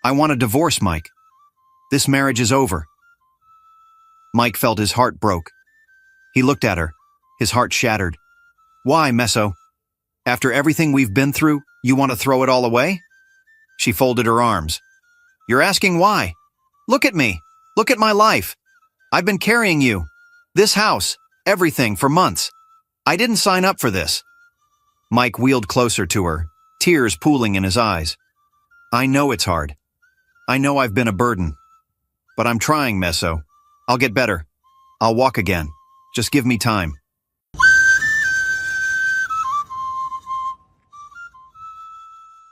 I want a divorce, Mike. This marriage is over. Mike felt his heart broke. He looked at her, his heart shattered. Why, Meso? After everything we've been through, you want to throw it all away? She folded her arms. You're asking why? Look at me. Look at my life. I've been carrying you, this house, everything for months. I didn't sign up for this. Mike wheeled closer to her, tears pooling in his eyes. I know it's hard. I know I've been a burden. But I'm trying, Meso. I'll get better. I'll walk again. Just give me time.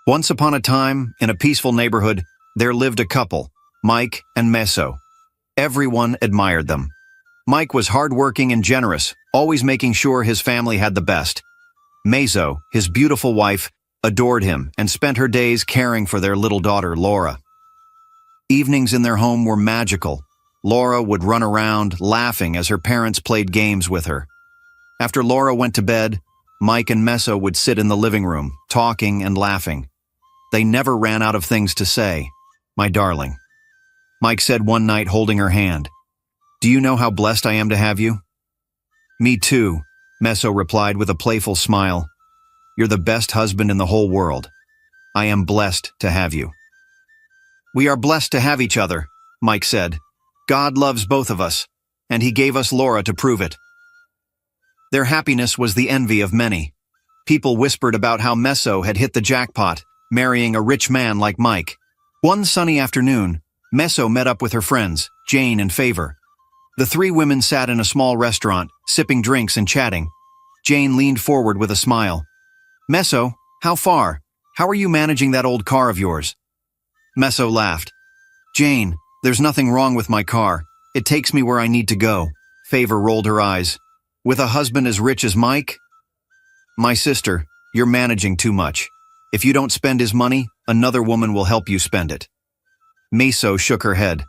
Once upon a time, in a peaceful neighborhood, there lived a couple, Mike and Meso. Everyone admired them. Mike was hardworking and generous, always making sure his family had the best. Meso, his beautiful wife, adored him and spent her days caring for their little daughter, Laura. Evenings in their home were magical. Laura would run around, laughing as her parents played games with her. After Laura went to bed, Mike and Meso would sit in the living room, talking and laughing. They never ran out of things to say. My darling. Mike said one night, holding her hand. Do you know how blessed I am to have you? Me too, Meso replied with a playful smile. You're the best husband in the whole world. I am blessed to have you. We are blessed to have each other, Mike said. God loves both of us, and he gave us Laura to prove it. Their happiness was the envy of many. People whispered about how Meso had hit the jackpot, marrying a rich man like Mike. One sunny afternoon, Meso met up with her friends, Jane and Favor. The three women sat in a small restaurant, sipping drinks and chatting. Jane leaned forward with a smile. Meso, how far? How are you managing that old car of yours? Meso laughed. Jane, there's nothing wrong with my car. It takes me where I need to go. Favor rolled her eyes. With a husband as rich as Mike? My sister, you're managing too much. If you don't spend his money, another woman will help you spend it. Meso shook her head.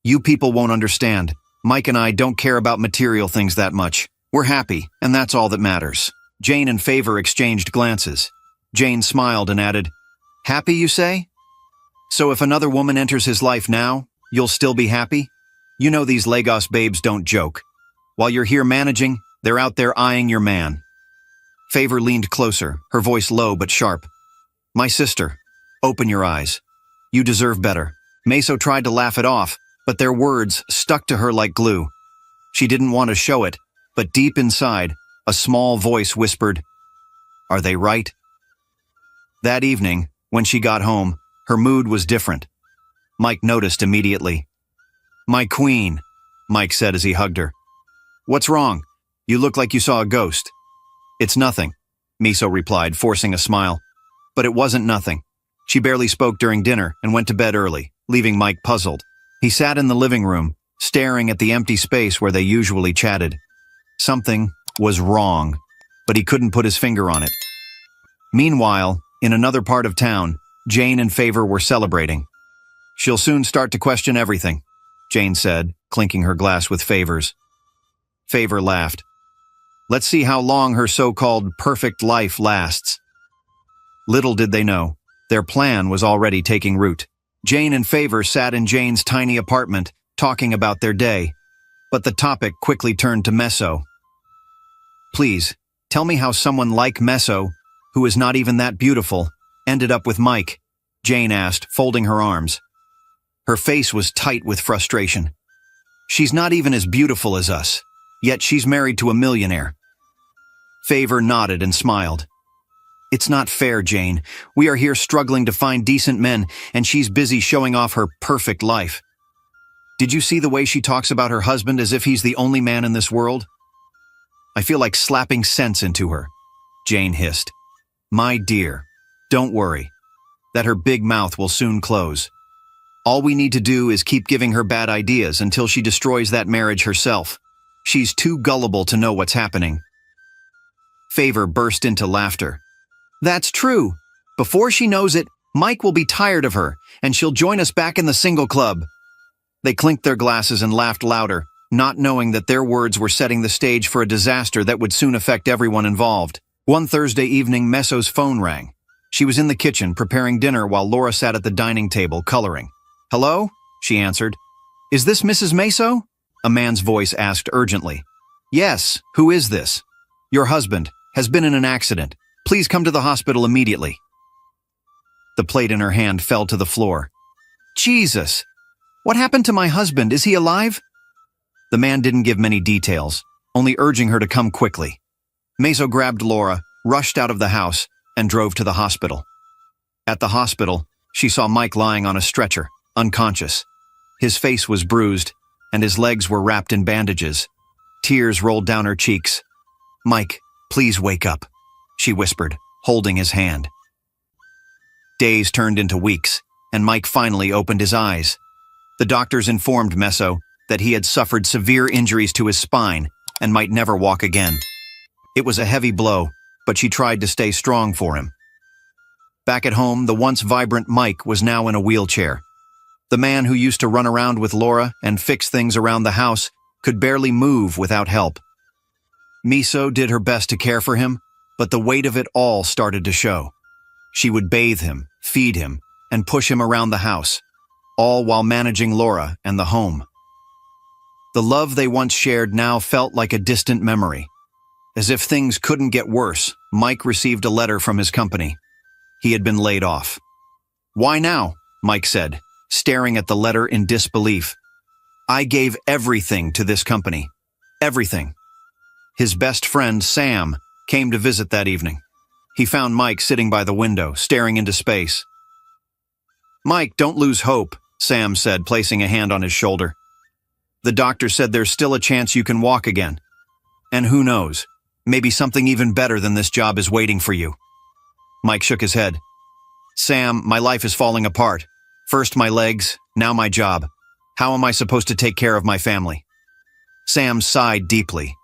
You people won't understand. Mike and I don't care about material things that much. We're happy, and that's all that matters. Jane and Favor exchanged glances. Jane smiled and added, Happy, you say? So if another woman enters his life now, you'll still be happy? You know these Lagos babes don't joke. While you're here managing, they're out there eyeing your man. Favor leaned closer, her voice low but sharp. My sister, open your eyes. You deserve better. Meso tried to laugh it off, but their words stuck to her like glue. She didn't want to show it, but deep inside, a small voice whispered, Are they right? That evening, when she got home, her mood was different. Mike noticed immediately. My queen, Mike said as he hugged her. What's wrong? You look like you saw a ghost. It's nothing, Meso replied, forcing a smile. But it wasn't nothing. She barely spoke during dinner and went to bed early, leaving Mike puzzled. He sat in the living room, staring at the empty space where they usually chatted. Something was wrong, but he couldn't put his finger on it. Meanwhile, in another part of town, Jane and Favor were celebrating. She'll soon start to question everything, Jane said, clinking her glass with Favor's. Favor laughed. Let's see how long her so-called perfect life lasts. Little did they know, their plan was already taking root. Jane and Favor sat in Jane's tiny apartment, talking about their day. But the topic quickly turned to Meso. Please, tell me how someone like Meso, who is not even that beautiful, ended up with Mike, Jane asked, folding her arms. Her face was tight with frustration. She's not even as beautiful as us, yet she's married to a millionaire. Favor nodded and smiled. It's not fair, Jane. We are here struggling to find decent men, and she's busy showing off her perfect life. Did you see the way she talks about her husband as if he's the only man in this world? I feel like slapping sense into her, Jane hissed. My dear, don't worry. That her big mouth will soon close. All we need to do is keep giving her bad ideas until she destroys that marriage herself. She's too gullible to know what's happening. Favor burst into laughter. That's true. Before she knows it, Mike will be tired of her, and she'll join us back in the single club. They clinked their glasses and laughed louder, not knowing that their words were setting the stage for a disaster that would soon affect everyone involved. One Thursday evening, Meso's phone rang. She was in the kitchen preparing dinner while Laura sat at the dining table coloring. "Hello?" she answered. "Is this Mrs. Meso?" a man's voice asked urgently. "Yes, who is this?" "Your husband has been in an accident. Please come to the hospital immediately." The plate in her hand fell to the floor. "Jesus! What happened to my husband? Is he alive?" The man didn't give many details, only urging her to come quickly. Meso grabbed Laura, rushed out of the house, and drove to the hospital. At the hospital, she saw Mike lying on a stretcher, unconscious. His face was bruised, and his legs were wrapped in bandages. Tears rolled down her cheeks. "Mike, please wake up," she whispered, holding his hand. Days turned into weeks, and Mike finally opened his eyes. The doctors informed Meso that he had suffered severe injuries to his spine and might never walk again. It was a heavy blow, but she tried to stay strong for him. Back at home, the once vibrant Mike was now in a wheelchair. The man who used to run around with Laura and fix things around the house could barely move without help. Meso did her best to care for him, but the weight of it all started to show. She would bathe him, feed him, and push him around the house, all while managing Laura and the home. The love they once shared now felt like a distant memory. As if things couldn't get worse, Mike received a letter from his company. He had been laid off. "Why now?" Mike said, staring at the letter in disbelief. "I gave everything to this company. Everything." His best friend, Sam, came to visit that evening. He found Mike sitting by the window, staring into space. "Mike, don't lose hope," Sam said, placing a hand on his shoulder. "The doctor said there's still a chance you can walk again. And who knows, maybe something even better than this job is waiting for you." Mike shook his head. "Sam, my life is falling apart. First my legs, now my job. How am I supposed to take care of my family?" Sam sighed deeply.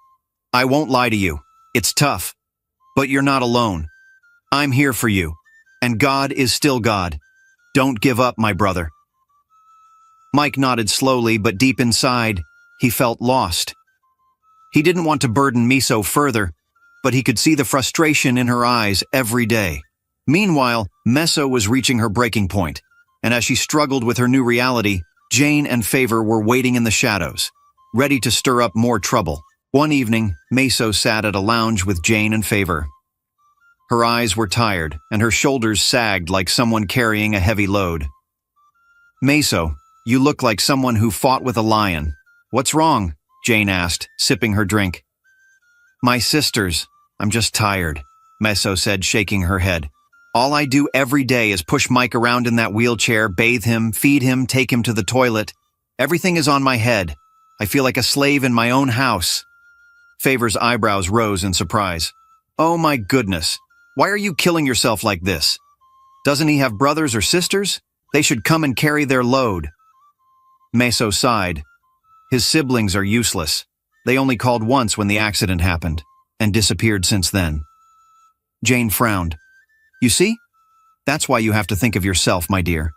"I won't lie to you. It's tough. But you're not alone. I'm here for you. And God is still God. Don't give up, my brother." Mike nodded slowly, but deep inside, he felt lost. He didn't want to burden Meso further, but he could see the frustration in her eyes every day. Meanwhile, Meso was reaching her breaking point, and as she struggled with her new reality, Jane and Favor were waiting in the shadows, ready to stir up more trouble. One evening, Meso sat at a lounge with Jane and Favor. Her eyes were tired, and her shoulders sagged like someone carrying a heavy load. "Meso, you look like someone who fought with a lion. What's wrong?" Jane asked, sipping her drink. "My sisters. I'm just tired," Meso said, shaking her head. "All I do every day is push Mike around in that wheelchair, bathe him, feed him, take him to the toilet. Everything is on my head. I feel like a slave in my own house." Favor's eyebrows rose in surprise. "Oh my goodness. Why are you killing yourself like this? Doesn't he have brothers or sisters? They should come and carry their load." Meso sighed. "His siblings are useless. They only called once when the accident happened, and disappeared since then." Jane frowned. "You see? That's why you have to think of yourself, my dear.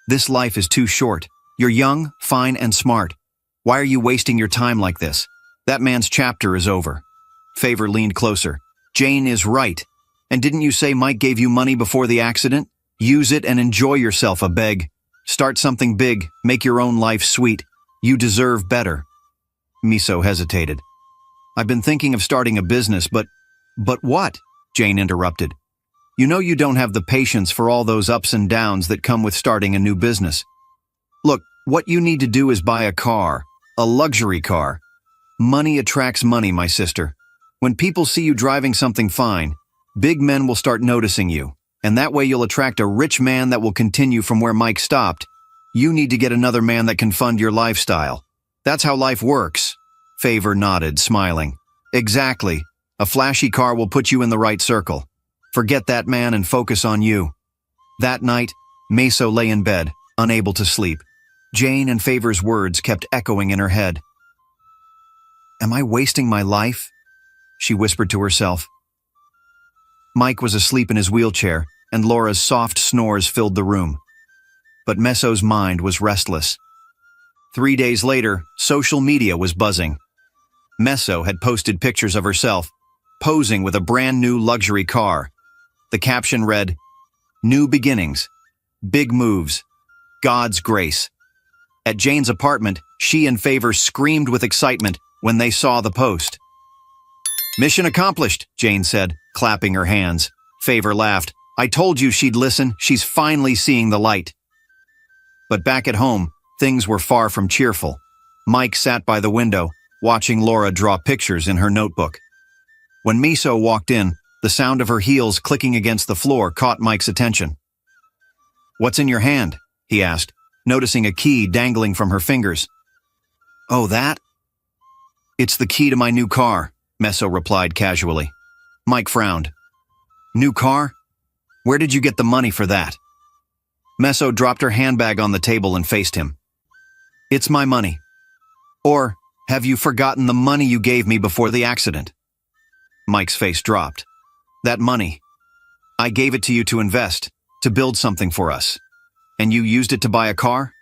This life is too short. You're young, fine, and smart. Why are you wasting your time like this? That man's chapter is over." Favor leaned closer. "Jane is right. And didn't you say Mike gave you money before the accident? Use it and enjoy yourself, I beg. Start something big, make your own life sweet. You deserve better." Meso hesitated. "I've been thinking of starting a business, but what?" Jane interrupted. "You know you don't have the patience for all those ups and downs that come with starting a new business. Look, what you need to do is buy a car, a luxury car. Money attracts money, my sister. When people see you driving something fine, big men will start noticing you, and that way you'll attract a rich man that will continue from where Mike stopped. You need to get another man that can fund your lifestyle. That's how life works." Favor nodded, smiling. "Exactly. A flashy car will put you in the right circle. Forget that man and focus on you." That night, Meso lay in bed, unable to sleep. Jane and Favor's words kept echoing in her head. "Am I wasting my life?" she whispered to herself. Mike was asleep in his wheelchair, and Laura's soft snores filled the room. But Meso's mind was restless. 3 days later, social media was buzzing. Meso had posted pictures of herself, posing with a brand new luxury car. The caption read, New beginnings. Big moves. God's grace. At Jane's apartment, she and Favor screamed with excitement when they saw the post. "Mission accomplished," Jane said, clapping her hands. Favor laughed. "I told you she'd listen. She's finally seeing the light." But back at home, things were far from cheerful. Mike sat by the window, watching Laura draw pictures in her notebook. When Miso walked in, the sound of her heels clicking against the floor caught Mike's attention. "What's in your hand?" he asked, noticing a key dangling from her fingers. "Oh, that? It's the key to my new car," Miso replied casually. Mike frowned. "New car? Where did you get the money for that?" Miso dropped her handbag on the table and faced him. "It's my money. Or have you forgotten the money you gave me before the accident?" Mike's face dropped. "That money. I gave it to you to invest, to build something for us. And you used it to buy a car?"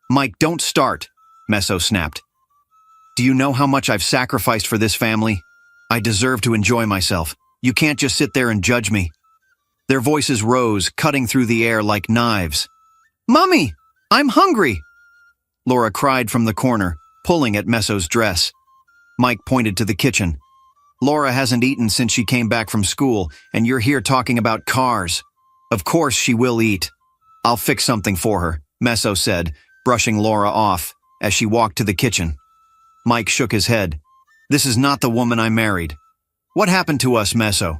"Mike, don't start," Miso snapped. "Do you know how much I've sacrificed for this family? I deserve to enjoy myself. You can't just sit there and judge me." Their voices rose, cutting through the air like knives. "Mommy, I'm hungry!" Laura cried from the corner, pulling at Miso's dress. Mike pointed to the kitchen. "Laura hasn't eaten since she came back from school, and you're here talking about cars. Of course she will eat. I'll fix something for her," Miso said, brushing Laura off as she walked to the kitchen. Mike shook his head. "This is not the woman I married. What happened to us, Miso?"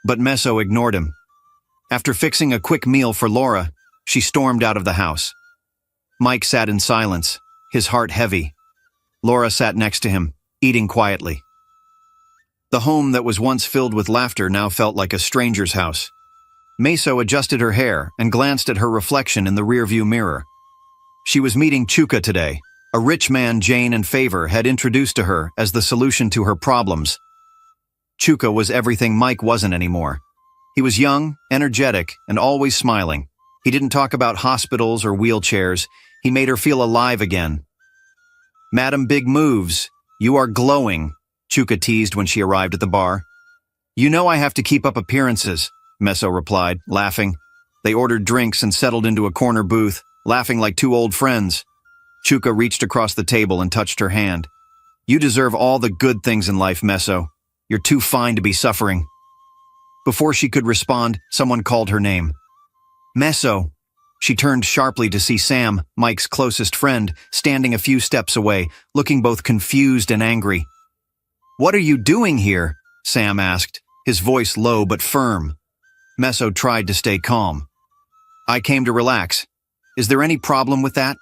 But Miso ignored him. After fixing a quick meal for Laura, she stormed out of the house. Mike sat in silence, his heart heavy. Laura sat next to him, eating quietly. The home that was once filled with laughter now felt like a stranger's house. Miso adjusted her hair and glanced at her reflection in the rearview mirror. She was meeting Chuka today, a rich man Jane and Favor had introduced to her as the solution to her problems. Chuka was everything Mike wasn't anymore. He was young, energetic, and always smiling. He didn't talk about hospitals or wheelchairs. He made her feel alive again. "Madam Big Moves, you are glowing," Chuka teased when she arrived at the bar. "You know I have to keep up appearances," Miso replied, laughing. They ordered drinks and settled into a corner booth, laughing like two old friends. Chuka reached across the table and touched her hand. "You deserve all the good things in life, Miso. You're too fine to be suffering." Before she could respond, someone called her name. "Miso." She turned sharply to see Sam, Mike's closest friend, standing a few steps away, looking both confused and angry. "What are you doing here?" Sam asked, his voice low but firm. Miso tried to stay calm. "I came to relax. Is there any problem with that?"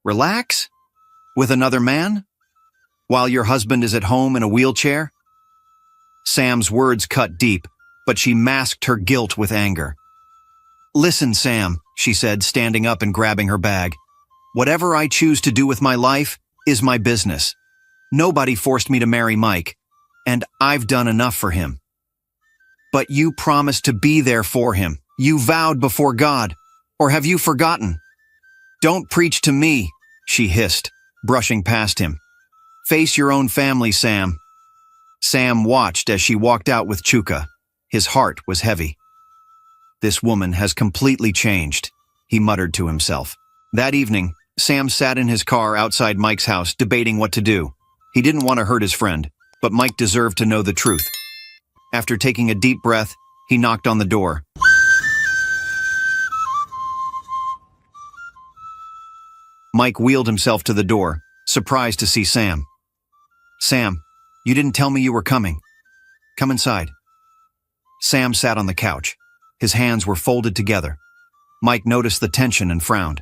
"Relax? With another man? While your husband is at home in a wheelchair?" Sam's words cut deep, but she masked her guilt with anger. "Listen, Sam," she said, standing up and grabbing her bag. "Whatever I choose to do with my life is my business. Nobody forced me to marry Mike, and I've done enough for him." "But you promised to be there for him. You vowed before God. Or have you forgotten?" "Don't preach to me," she hissed, brushing past him. "Face your own family, Sam." Sam watched as she walked out with Chuka. His heart was heavy. "This woman has completely changed," he muttered to himself. That evening, Sam sat in his car outside Mike's house debating what to do. He didn't want to hurt his friend, but Mike deserved to know the truth. After taking a deep breath, he knocked on the door. Mike wheeled himself to the door, surprised to see Sam. "Sam, you didn't tell me you were coming. Come inside." Sam sat on the couch. His hands were folded together. Mike noticed the tension and frowned.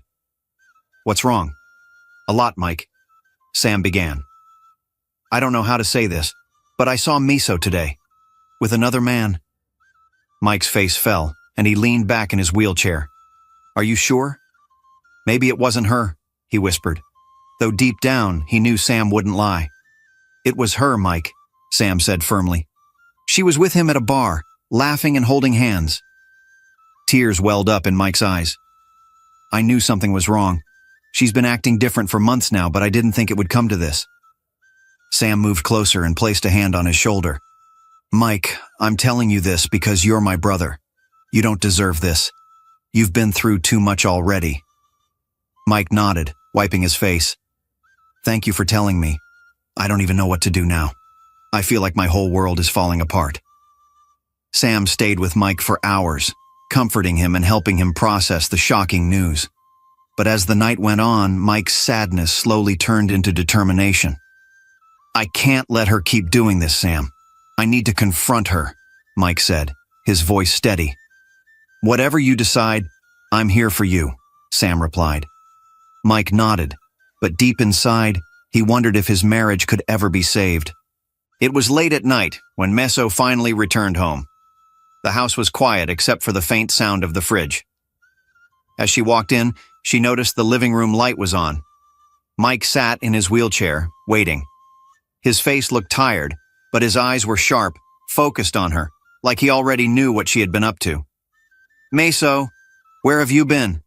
"What's wrong?" "A lot, Mike," Sam began. "I don't know how to say this, but I saw Miso today. With another man." Mike's face fell, and he leaned back in his wheelchair. "Are you sure?" "Maybe it wasn't her," he whispered, though deep down he knew Sam wouldn't lie. "It was her, Mike," Sam said firmly. "She was with him at a bar, laughing and holding hands." Tears welled up in Mike's eyes. "I knew something was wrong. She's been acting different for months now, but I didn't think it would come to this." Sam moved closer and placed a hand on his shoulder. "Mike, I'm telling you this because you're my brother. You don't deserve this. You've been through too much already. Mike nodded, wiping his face. Thank you for telling me. I don't even know what to do now. I feel like my whole world is falling apart. Sam stayed with Mike for hours, comforting him and helping him process the shocking news. But as the night went on, Mike's sadness slowly turned into determination. I can't let her keep doing this, Sam. I need to confront her, Mike said, his voice steady. Whatever you decide, I'm here for you, Sam replied. Mike nodded, but deep inside, he wondered if his marriage could ever be saved. It was late at night when Meso finally returned home. The house was quiet except for the faint sound of the fridge. As she walked in, she noticed the living room light was on. Mike sat in his wheelchair, waiting. His face looked tired, but his eyes were sharp, focused on her, like he already knew what she had been up to. Meso, where have you been?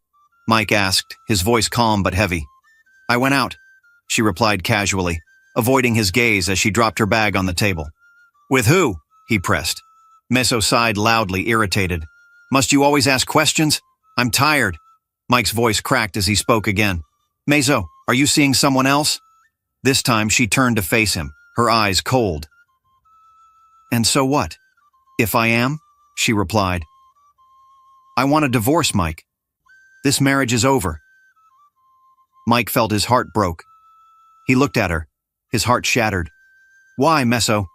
Mike asked, his voice calm but heavy. I went out, she replied casually, avoiding his gaze as she dropped her bag on the table. With who? He pressed. Meso sighed loudly, irritated. Must you always ask questions? I'm tired. Mike's voice cracked as he spoke again. Meso, are you seeing someone else? This time she turned to face him, her eyes cold. And so what? If I am? She replied. I want a divorce, Mike. This marriage is over. Mike felt his heart broke. He looked at her, his heart shattered. Why, Meso?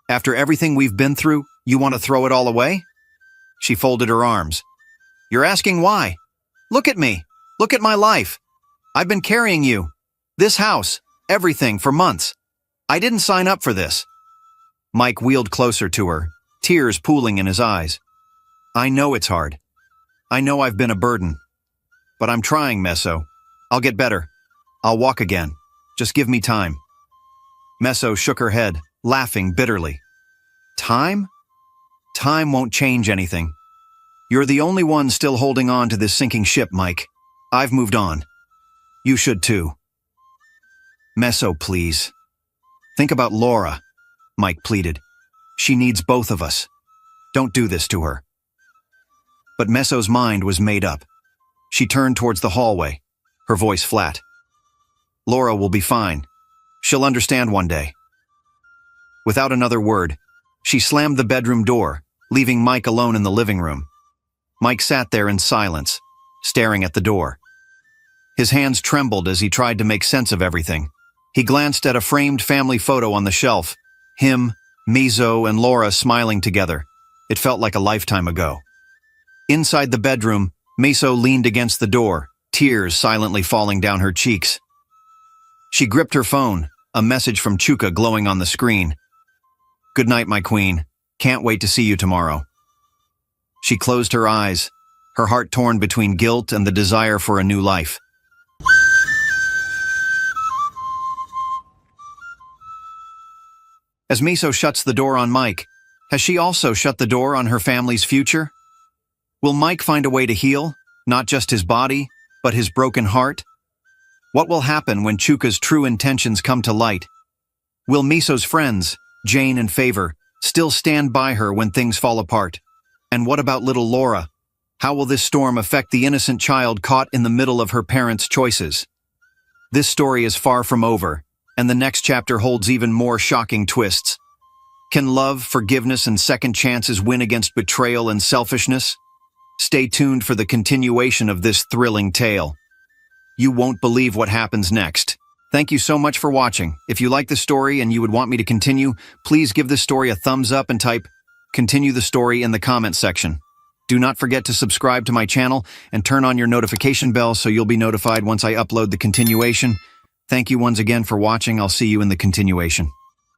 After everything we've been through, you want to throw it all away? She folded her arms. You're asking why? Look at me. Look at my life. I've been carrying you. This house, everything for months. I didn't sign up for this. Mike wheeled closer to her, tears pooling in his eyes. I know it's hard. I know I've been a burden. But I'm trying, Meso. I'll get better. I'll walk again. Just give me time. Meso shook her head, laughing bitterly. Time? Time won't change anything. You're the only one still holding on to this sinking ship, Mike. I've moved on. You should too. Meso, please. Think about Laura, Mike pleaded. She needs both of us. Don't do this to her. But Meso's mind was made up. She turned towards the hallway, her voice flat. Laura will be fine. She'll understand one day. Without another word, she slammed the bedroom door, leaving Mike alone in the living room. Mike sat there in silence, staring at the door. His hands trembled as he tried to make sense of everything. He glanced at a framed family photo on the shelf. Him, Meso, and Laura smiling together. It felt like a lifetime ago. Inside the bedroom, Meso leaned against the door, tears silently falling down her cheeks. She gripped her phone, a message from Chuka glowing on the screen. Good night, my queen. Can't wait to see you tomorrow. She closed her eyes, her heart torn between guilt and the desire for a new life. As Meso shuts the door on Mike, has she also shut the door on her family's future? Will Mike find a way to heal, not just his body, but his broken heart? What will happen when Chuka's true intentions come to light? Will Meso's friends, Jane and Favor, still stand by her when things fall apart? And what about little Laura? How will this storm affect the innocent child caught in the middle of her parents' choices? This story is far from over, and the next chapter holds even more shocking twists. Can love, forgiveness, and second chances win against betrayal and selfishness? Stay tuned for the continuation of this thrilling tale. You won't believe what happens next. Thank you so much for watching. If you like the story and you would want me to continue, please give this story a thumbs up and type "Continue the story" in the comments section. Do not forget to subscribe to my channel and turn on your notification bell so you'll be notified once I upload the continuation. Thank you once again for watching. I'll see you in the continuation.